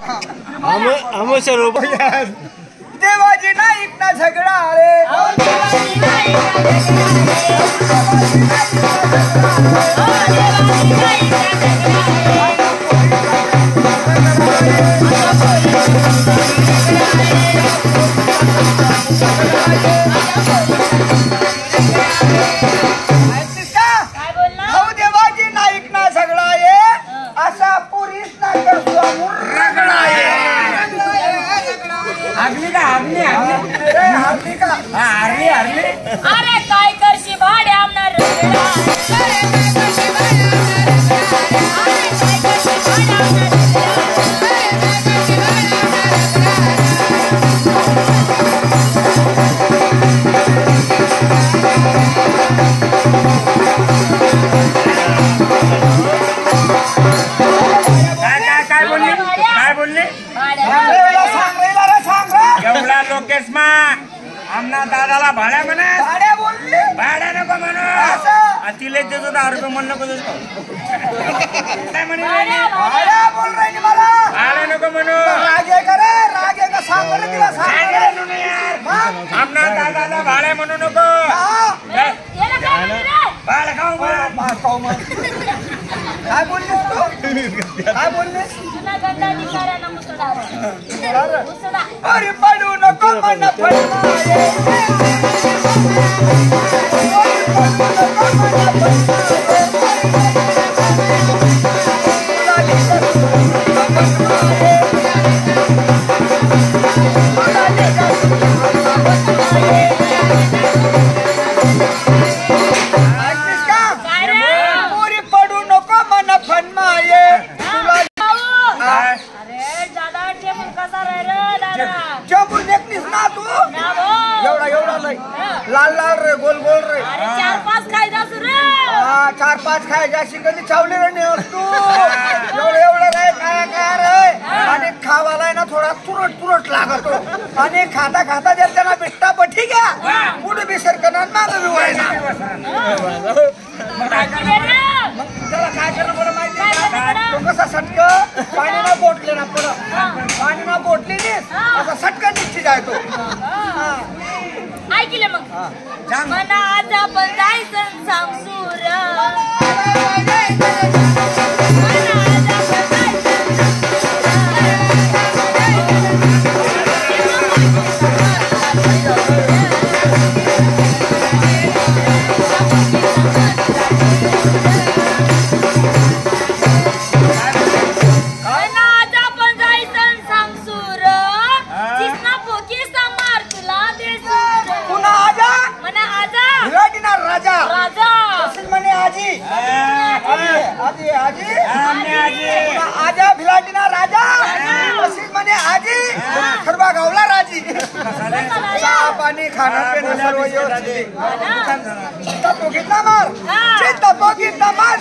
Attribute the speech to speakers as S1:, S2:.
S1: हम सर्व
S2: देवाजी नाईक ना झगडा रे देवाजी नाईक ना झगडा ये असा पुरीस ना रगडा
S3: हारली का हारली का हारली
S4: अरे काय करशी भाडे आमना रगडा
S3: काय बोलले एवढा लोकेश मा आमना दादाला भाड्या म्हणा भाड्या नको म्हणू तिले देतो 10 रुपये म्हण नको काय म्हणे भाड्या नको म्हणू आमना दादाला भाड्या म्हणू नको भाड्या खाऊ
S2: काय बोललीस तू काय बोललीस अरे पडू नको मन लाल लाल रे गोल गोल रे
S4: 4-5 खाय जासू रे
S2: 4-5 खाय जाशी कधी चावले रे तू एवढं रे काय रे आणि खावाला ना थोडा तुरट लागतो आणि खाता खाता जर त्यांना बिट्टा पठी घ्या पुढे बिसर करणार मागं बिवायना मग त्याला काय करणं बरं माहिती तो कसा सटक पाणी ना बोटले ना पाणी ना बोटले असा सटका निघती जाय तो
S4: ऐकले मग मना आज आपण जायचं सांगसूर आजा भिलाटीना राजा तशीच म्हणे आजी खरबा गावला राजी चहा पाणी खाणं पिणं सर्व व्यवस्थित चित्ता पोगीतला मार